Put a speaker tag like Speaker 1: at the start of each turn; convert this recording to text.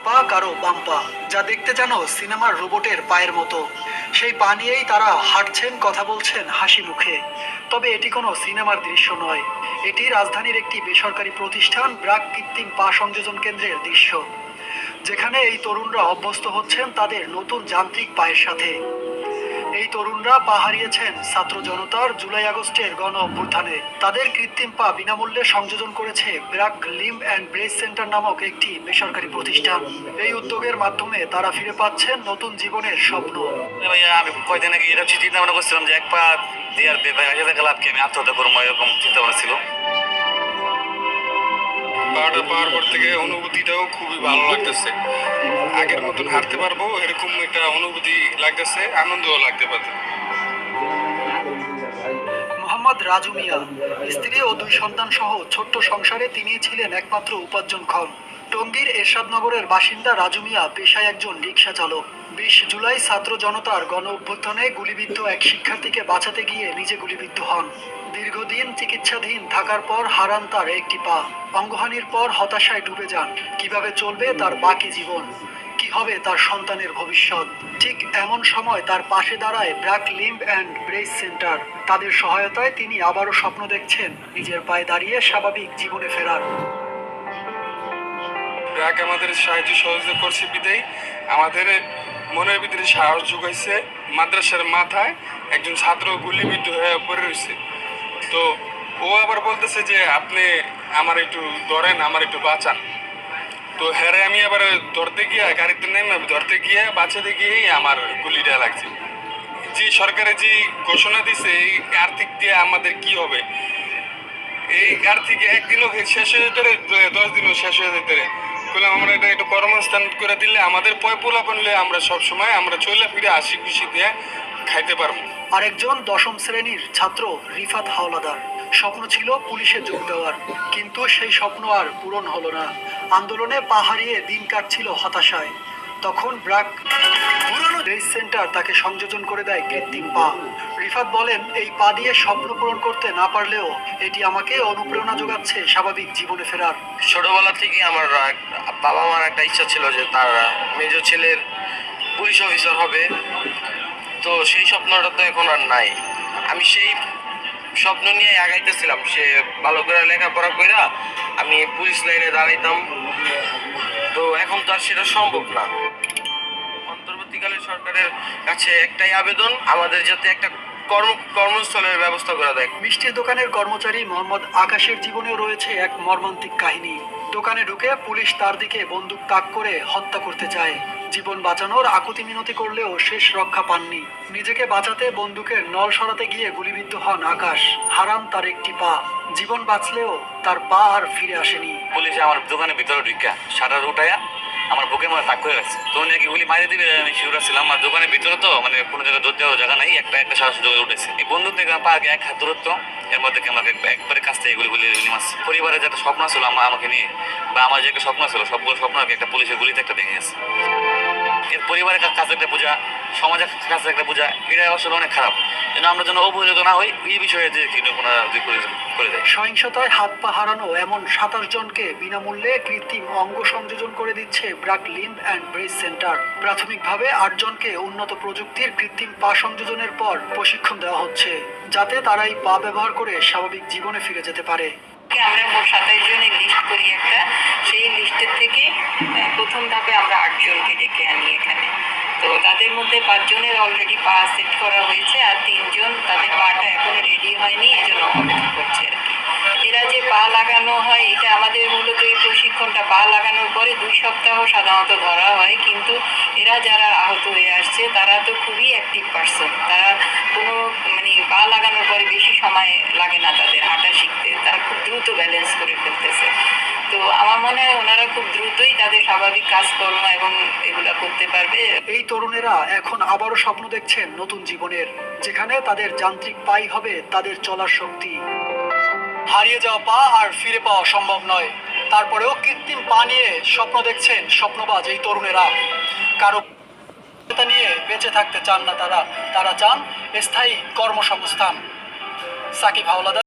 Speaker 1: পা কারো বাম পা, যা দেখতে যেন সিনেমার রোবটের পায়ের মতো। সেই পা নিয়েই তারা হাঁটছেন, কথা বলছেন হাসি মুখে। তবে এটি কোনো সিনেমার দৃশ্য নয়, এটি রাজধানীর একটি বেসরকারি প্রতিষ্ঠান ব্র্যাক কৃত্রিম পা সংযোজন কেন্দ্রের দৃশ্য, যেখানে এই তরুণরা অভ্যস্ত হচ্ছেন তাদের নতুন যান্ত্রিক পায়ের সাথে। এই তরুণরা পা হারিয়েছেন ছাত্র জনতার জুলাই আগস্টের গণ অভ্যুত্থানে। তাদের কৃত্রিম পা বিনামূল্যে সংযোজন করেছে BRAC limb and brace centre নামক একটি বেসরকারি প্রতিষ্ঠান। এই উদ্যোগের মাধ্যমে তারা ফিরে পাচ্ছেন নতুন জীবনের স্বপ্ন।
Speaker 2: ভাইয়া আমি কয়দিন আগে এরকম চিন্তা ভাবনা করছিলাম যে এক পা দিয়ে আর বেঁচে থাকা লাভকে আমি আত্মহত্যা করবো, এরকম চিন্তা ভাবনা ছিল।
Speaker 3: পাহাড়টা পার করতে গিয়ে অনুভূতিটাও খুবই ভালো লাগতেছে। আগের মতন হাঁটতে পারবো এরকম একটা অনুভূতি লাগতেছে, আনন্দও লাগতে পারে।
Speaker 1: মোহাম্মদ রাজু মিয়া, স্ত্রী ও 2 সন্তান সহ ছোট্ট সংসারে তিনি ছিলেন একমাত্র উপার্জনক্ষম। টঙ্গীর এরশাদনগরের বাসিন্দা রাজু মিয়া পেশায় একজন রিকশা চালক। 20 জুলাই ছাত্র জনতার গণ অভ্যুত্থানে গুলিবিদ্ধ এক শিক্ষার্থীকে বাঁচাতে গিয়ে নিজে গুলিবিদ্ধ হন। দীর্ঘদিন চিকিৎসাধীন থাকার পর হারান তার একটি পা। অঙ্গহানির পর হতাশায় ডুবে যান। কিভাবে চলবে তার বাকি জীবন, কি হবে তার সন্তানের ভবিষ্যৎ। ঠিক এমন সময় তার পাশে দাঁড়ায় BRAC limb and brace centre. তাদের সহায়তায় তিনি আবারও স্বপ্ন দেখছেন নিজের পায়ে দাঁড়িয়ে স্বাভাবিক জীবনে ফেরার।
Speaker 3: ব্র্যাক আমাদের সাহায্য সহযোগিতা করছে বিদায় আমাদের মনের ভিতরে সাহস যোগাইছে। মাদ্রাসার মাথায় একজন ছাত্র গুলিবিদ্ধ হয়ে পড়ে রয়েছে, তো ও আবার বলতেছে যে আপনি আমার একটু ধরেন, আমার একটু বাঁচান। তো হ্যাঁ আমি আবার ধরতে গিয়ে গাড়িতে নেমে ধরতে গিয়ে বাঁচাতে গিয়েই আমার গুলিটা লাগছে। যে সরকারে যে ঘোষণা দিছে এই আর্থিক দিয়ে আমাদের কি হবে, এই আর্থিক একদিনও শেষ হয়ে যেতে 10 দিনও শেষ হয়ে যেতে বললাম আমরা এটা একটু কর্মস্থান করে দিলে আমাদের পয়পোলা করলে আমরা সবসময় আমরা চলে ফিরে হাসি খুশি দিয়ে খাইতে পারবো।
Speaker 1: আরেকজন 10ম শ্রেণীর ছাত্র রিফাত হাওলাদার। স্বপ্ন ছিল পুলিশে যোগ দেওয়ার, কিন্তু সেই স্বপ্ন আর পূরণ হলো না। আন্দোলনে পা হারিয়ে দিন কাটছিল হতাশায়। তখন ব্র্যাক ব্রেস সেন্টার তাকে সংযোজন করে দেয় কৃত্রিম পা। রিফাত বলেন, এই পা দিয়ে স্বপ্ন পূরণ করতে না পারলেও এটি আমাকে অনুপ্রেরণা যোগাচ্ছে স্বাভাবিক জীবনে ফেরার।
Speaker 2: ছোটবেলা থেকে আমার বাবা মার একটা ইচ্ছা ছিল যে তার মেজ ছেলের পুলিশ অফিসার হবে। তো সেই স্বপ্নটা তো এখন আর নাই। আমি সেই স্বপ্ন নিয়ে আগাইতেছিলাম, সে ভালো করে লেখাপড়া কইরা আমি পুলিশ লাইনে দাঁড়াইতাম। তো এখন তো আর সেটা সম্ভব না। অন্তর্বর্তীকালীন সরকারের কাছে একটাই আবেদন, আমাদের যাতে একটা কর্মস্থলের ব্যবস্থা করে দেয়।
Speaker 1: মিষ্টির দোকানের কর্মচারী মোহাম্মদ আকাশের জীবনেও রয়েছে এক মর্মান্তিক কাহিনী। দোকানে ঢুকে পুলিশ তার দিকে বন্দুক তাক করে হত্যা করতে চায়। জীবন বাঁচানোর আকুতি মিনতি করলেও শেষ রক্ষা পাননি। নিজেকে বাঁচাতে বন্দুকের নল সরাতে গিয়ে গুলিবিদ্ধ হন আকাশ। হারান তার একটি পা। জীবন বাঁচলেও তার পা আর ফিরে আসেনি।
Speaker 2: পুলিশ আমার দোকানের ভিতরে ঢুকা শাটার উঠাইয়া আমার বুকে মনে তাক করে রাখছে। তো নাকি গুলি মারিয়ে দিবে আমি শিউরা ছিলাম। আমার দোকানের ভিতরে তো মানে কোনো জায়গায় দৌড় দেওয়ার জায়গা নাই, একটা একটা সাহস জোগাড় উঠেছে। এই বন্দুক থেকে পা আগে 1 হাত দূরত্ব, এর মধ্যে আমাকে একবারে কাছ থেকে গুলি মারছে। পরিবারের যে একটা স্বপ্ন ছিল আমাকে নিয়ে, বা আমার যে একটা স্বপ্ন ছিল, সবগুলো স্বপ্ন একটা পুলিশের গুলিতে একটা ভেঙে গেছে। এর পরিবারের কাছে একটা বোঝা, সমাজের কাছে একটা বোঝা, এটা আসলে অনেক খারাপ। যেন আমরা যেন অবহেলিত না হই এই বিষয়ে যে করে দেয়।
Speaker 1: সহিংসতায় হাত পা হারানো এমন 27 জনকে বিনামূল্যে কৃত্রিম অঙ্গ সংযোজন করে দিচ্ছে BRAC limb and brace centre. প্রাথমিকভাবে 8 জনকে উন্নত প্রযুক্তির কৃত্রিম পা সংযোজনের পর প্রশিক্ষণ দেওয়া হচ্ছে, যাতে তারা এই পা ব্যবহার করে স্বাভাবিক জীবনে ফিরে যেতে পারে।
Speaker 4: আমরা মোট 27 জনের লিস্ট করি একটা, সেই লিস্টের থেকে প্রথম ধাপে আমরা 8 জনকে ডেকে আনি এখানে। তো তাদের মধ্যে 5 জনের অলরেডি পা সেট করা হয়েছে, আর 3 জন তাদের পাটা এখনো রেডি হয়নি, এজন্য অপেক্ষা করছে আর কি। এরা যে পা লাগানো হয়, এটা আমাদের মূলত এই প্রশিক্ষণটা পা লাগানোর পরে 2 সপ্তাহ সাধারণত ধরা হয়, কিন্তু এরা যারা আহত হয়ে আসছে তারা তো খুবই অ্যাক্টিভ পারসন। তারা কোনো পা লাগানোর পরে বেশি সময় লাগে না তাদের হাঁটা শিখতে, তারা খুব দ্রুত ব্যালেন্স করে ফেলতেছে। তো আমার মনে হয় ওনারা খুব দ্রুতই তাদের স্বাভাবিক কাজকর্ম এবং এগুলা করতে পারবে।
Speaker 1: এই তরুণেরা এখন আবারও স্বপ্ন দেখছেন নতুন জীবনের, যেখানে তাদের যান্ত্রিক পাই হবে তাদের চলার শক্তি। হারিয়ে যাওয়া পা আর ফিরে পাওয়া সম্ভব নয়, তারপরেও কৃত্রিম পা নিয়ে স্বপ্ন দেখছেন স্বপ্নবাজ এই তরুণেরা। কারো নিয়ে বেঁচে থাকতে চান না তারা চান স্থায়ী কর্মসংস্থান। সাকিব হাওলাদার।